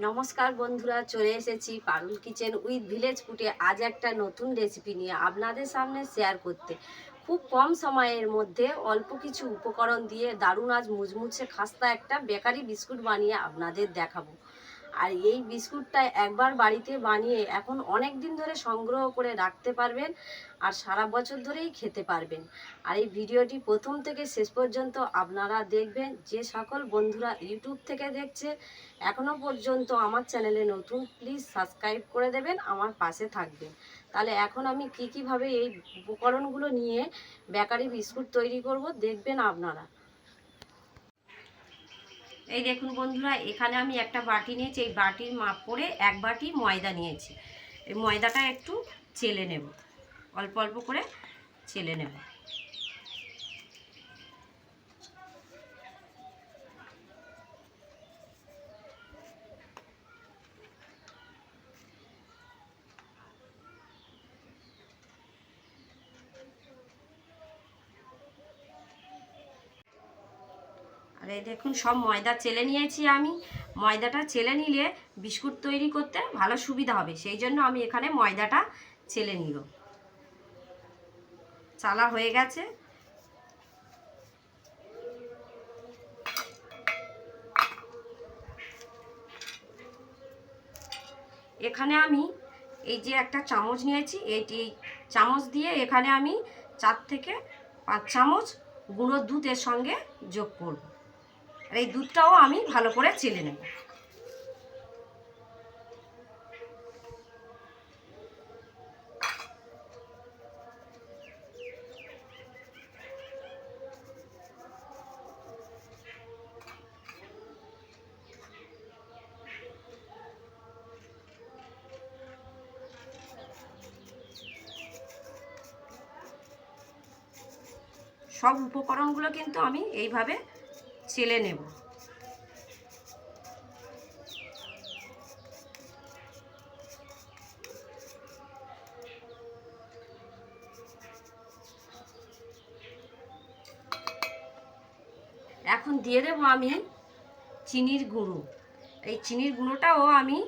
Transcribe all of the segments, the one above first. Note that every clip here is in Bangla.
নমস্কার বন্ধুরা, চলে এসেছি পারুল কিচেন উইথ ভিলেজ ফুডে আজ একটা নতুন রেসিপি নিয়ে আপনাদের সামনে শেয়ার করতে। খুব কম সময়ের মধ্যে অল্প কিছু উপকরণ দিয়ে দারুণ আজ মুচমুচে খাস্তা একটা বেকারি বিস্কুট বানিয়ে আপনাদের দেখাবো। আর এই বিস্কুটটা একবার বাড়িতে বানিয়ে এখন অনেক দিন ধরে সংগ্রহ করে রাখতে পারবেন আর সারা বছর ধরেই খেতে পারবেন। আর এই ভিডিওটি প্রথম থেকে শেষ পর্যন্ত আপনারা দেখবেন। যে সকল বন্ধুরা ইউটিউব থেকে দেখছে এখনও পর্যন্ত আমার চ্যানেলে নতুন, প্লিজ সাবস্ক্রাইব করে দেবেন, আমার পাশে থাকবেন। তাহলে এখন আমি কীভাবে এই উপকরণগুলো নিয়ে বেকারি বিস্কুট তৈরি করব দেখবেন আপনারা। এই দেখুন বন্ধুরা, এখানে আমি একটা বাটি নিয়েছি। এই বাটির মাপ করে এক বাটি ময়দা নিয়েছি। এই ময়দাটা একটু চেলে নেব, অল্প অল্প করে চেলে নেব। আর এই দেখুন, সব ময়দা চেলে নিয়েছি আমি। ময়দাটা চেলে নিলে বিস্কুট তৈরি করতে ভালো সুবিধা হবে, সেই জন্য আমি এখানে ময়দাটা চেলে নিল। চালা হয়ে গেছে। এখানে আমি এই যে একটা চামচ নিয়েছি, এই চামচ দিয়ে এখানে আমি 4 থেকে 5 চামচ গুঁড়ো দুধ এর সঙ্গে যোগ করব। আর এই দুধটাও আমি ভালো করে চেলে নেব। সব উপকরণগুলো কিন্তু আমি এইভাবে চেলে নেব। এখন দিয়ে দেবো আমি চিনির গুঁড়ো। এই চিনির গুঁড়োটাও আমি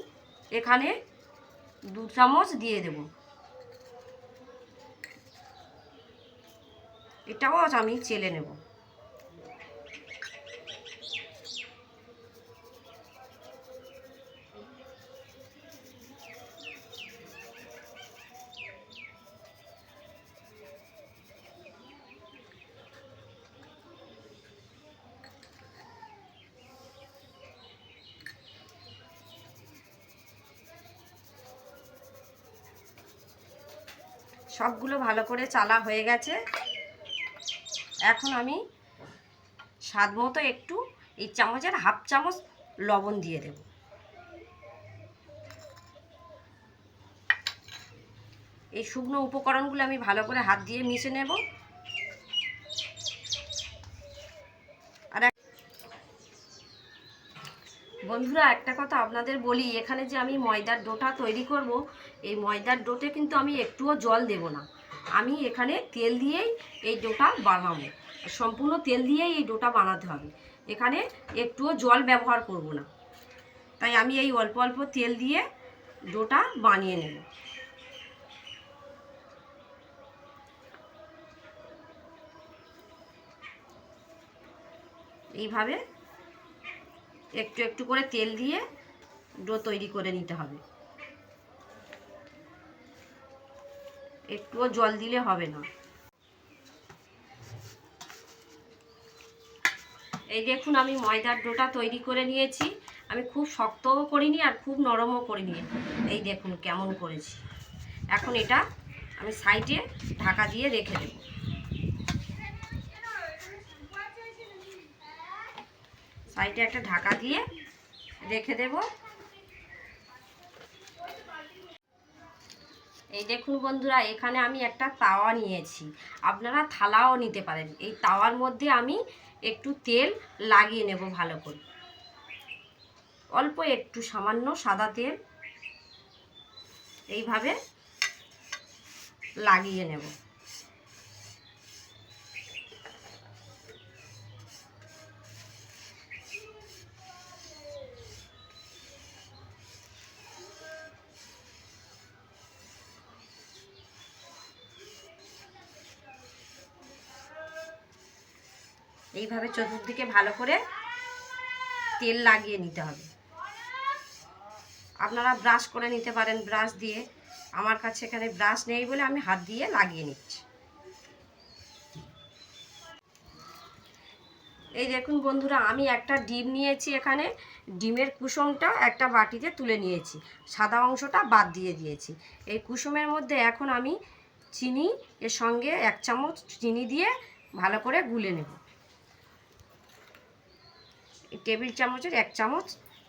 এখানে 2 চামচ দিয়ে দেব। এটাও আমি চেলে নেব। সবগুলো ভালো করে চালা হয়ে গেছে। এখন আমি স্বাদ মতো একটু এই চামচের হাফ চামচ লবণ দিয়ে দেব। এই শুকনো উপকরণগুলো আমি ভালো করে হাত দিয়ে মিশে নেব। আর বন্ধুরা, একটা কথা আপনাদের বলি, এখানে যে আমি ময়দার ডোটা তৈরি করব, এই ময়দার ডোতে কিন্তু আমি একটুও জল দেব না। আমি এখানে তেল দিয়েই এই ডোটা বানাবো। সম্পূর্ণ তেল দিয়েই এই ডোটা বানাতে হবে। এখানে একটুও জল ব্যবহার করব না। তাই আমি এই অল্প অল্প তেল দিয়ে ডোটা বানিয়ে নেব। এইভাবে একটু একটু করে তেল দিয়ে ডো তৈরি করে নিতে হবে। একটুও জল দিলে হবে না। এই দেখুন, আমি ময়দার ডোটা তৈরি করে নিয়েছি। আমি খুব শক্তও করিনি আর খুব নরমও করিনি। এই দেখুন কেমন করেছি। এখন এটা আমি সাইডে ঢাকা দিয়ে রেখে দেব। সাইডে একটা ঢাকা দিয়ে রেখে দেব। এই দেখুন বন্ধুরা, এখানে আমি একটা তাওয়া নিয়েছি। আপনারা থালাও নিতে পারেন। এই তাওয়ার মধ্যে আমি একটু তেল লাগিয়ে নেব ভালো করে। অল্প একটু সামান্য সাদা তেল এইভাবে লাগিয়ে নেব। এইভাবে চতুর্দিকে ভালো করে তেল লাগিয়ে নিতে হবে। আপনারা ব্রাশ করে নিতে পারেন, ব্রাশ দিয়ে। আমার কাছে এখানে ব্রাশ নেই বলে আমি হাত দিয়ে লাগিয়ে নিচ্ছি। এই দেখুন বন্ধুরা, আমি একটা ডিম নিয়েছি, এখানে ডিমের কুসুমটা একটা বাটিতে তুলে নিয়েছি, সাদা অংশটা বাদ দিয়ে দিয়েছি। এই কুসুমের মধ্যে এখন আমি চিনি, এর সঙ্গে 1 চামচ চিনি দিয়ে ভালো করে গুলে নেব। টেবিল চামচের 1 চামচ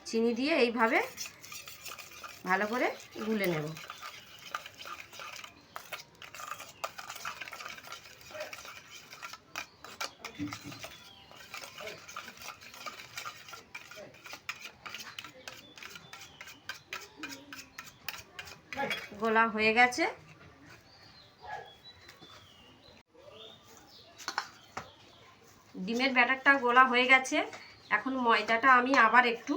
চিনি দিয়ে এইভাবে ভালো করে গুলে নেব। গোলা হয়ে গেছে। ডিমের ব্যাটারটা গোলা হয়ে গেছে। এখন ময়দাটা আমি আবার একটু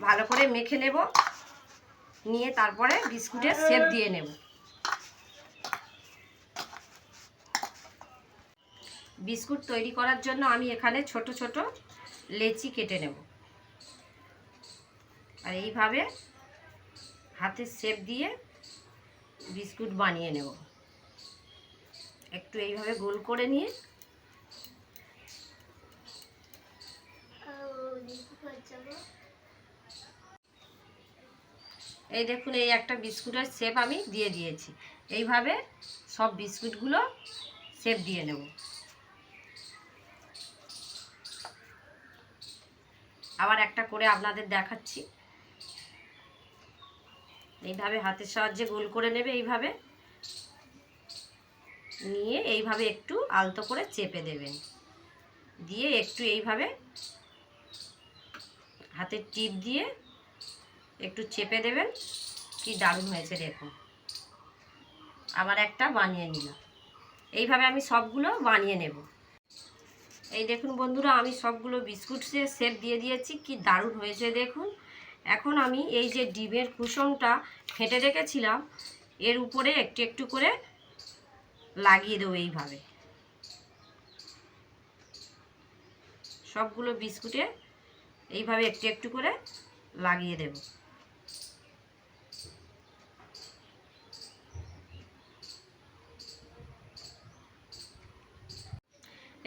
ভালো করে মেখে নেব, নিয়ে তারপরে বিস্কুটের শেপ দিয়ে নেব। বিস্কুট তৈরি করার জন্য আমি এখানে ছোট ছোট লেচি কেটে নেব, আর এইভাবে হাতের শেপ দিয়ে বিস্কুট বানিয়ে নেব। একটু এইভাবে গোল করে নিয়ে এই দেখুন, এই একটা বিস্কুটের শেপ আমি দিয়ে দিয়েছি। এইভাবে সব বিস্কুটগুলো শেপ দিয়ে নেব। আবার একটা করে আপনাদের দেখাচ্ছি। এইভাবে হাতের সাহায্যে গোল করে নেবে, এইভাবে নিয়ে এইভাবে একটু আলতো করে চেপে দেবেন, দিয়ে একটু এইভাবে হাতের টিপ দিয়ে একটু চেপে দেবেন। কি দারুণ হয়েছে দেখুন। আবার একটা বানিয়ে নিলাম। এইভাবে আমি সবগুলো বানিয়ে নেব। এই দেখুন বন্ধুরা, আমি সবগুলো বিস্কুটের শেপ দিয়ে দিয়েছি। কি দারুণ হয়েছে দেখুন। এখন আমি এই যে ডিমের কুসুমটা ফেটে রেখেছিলাম, এর উপরে একটু একটু করে লাগিয়ে দেবো। এইভাবে সবগুলো বিস্কুটে এইভাবে একটু একটু করে লাগিয়ে দেব।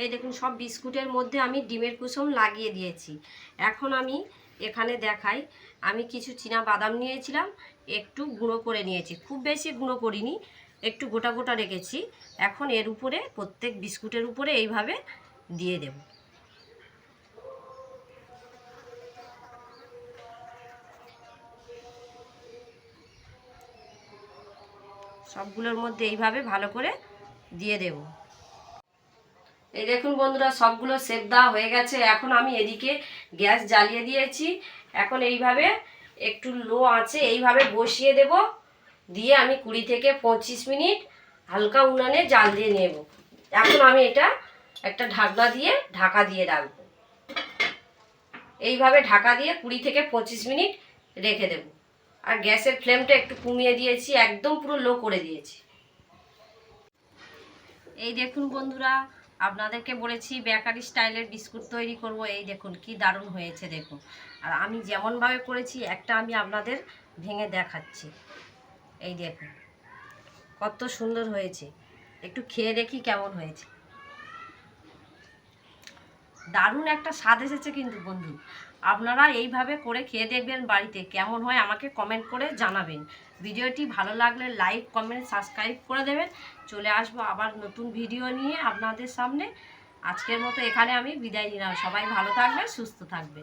এই দেখুন, সব বিস্কুটের মধ্যে আমি ডিমের কুসুম লাগিয়ে দিয়েছি। এখন আমি এখানে দেখাই, আমি কিছু চীনা বাদাম নিয়েছিলাম, একটু গুঁড়ো করে নিয়েছি। খুব বেশি গুঁড়ো করিনি, একটু গোটা গোটা রেখেছি। এখন এর উপরে, প্রত্যেক বিস্কুটের উপরে এইভাবে দিয়ে দেব। সবগুলোর মধ্যে এইভাবে ভালো করে দিয়ে দেব। এই দেখুন বন্ধুরা, সবগুলো শেপ দেওয়া হয়ে গেছে। এখন আমি এদিকে গ্যাস জ্বালিয়ে দিয়েছি। এখন এইভাবে একটু লো আঁচে এইভাবে বসিয়ে দেব, দিয়ে আমি 20 থেকে 25 মিনিট হালকা উনানে জাল দিয়ে নেব। এখন আমি এটা একটা ঢাকনা দিয়ে ঢাকা দিয়ে রাখব। এইভাবে ঢাকা দিয়ে 20 থেকে 25 মিনিট রেখে দেব। আর গ্যাসের ফ্লেমটা একটু কমিয়ে দিয়েছি, একদম পুরো লো করে দিয়েছি। এই দেখুন বন্ধুরা, আপনাদেরকে বলেছি বেকারি স্টাইলের বিস্কুট তৈরি করব। এই দেখুন কি দারুণ হয়েছে দেখুন। আর আমি যেমনভাবে করেছি, একটা আমি আপনাদের ভেঙে দেখাচ্ছি। এই দেখুন কত সুন্দর হয়েছে। একটু খেয়ে দেখি কেমন হয়েছে। দারুণ একটা স্বাদ এসেছে কিন্তু বন্ধু। আপনারা এইভাবে করে খেয়ে দেখবেন বাড়িতে, কেমন হয় আমাকে কমেন্ট করে জানাবেন। ভিডিওটি ভালো লাগলে লাইক, কমেন্ট, সাবস্ক্রাইব করে দেবেন। চলে আসবো আবার নতুন ভিডিও নিয়ে আপনাদের সামনে। আজকের মতো এখানে আমি বিদায় নিলাম। সবাই ভালো থাকবে, সুস্থ থাকবে।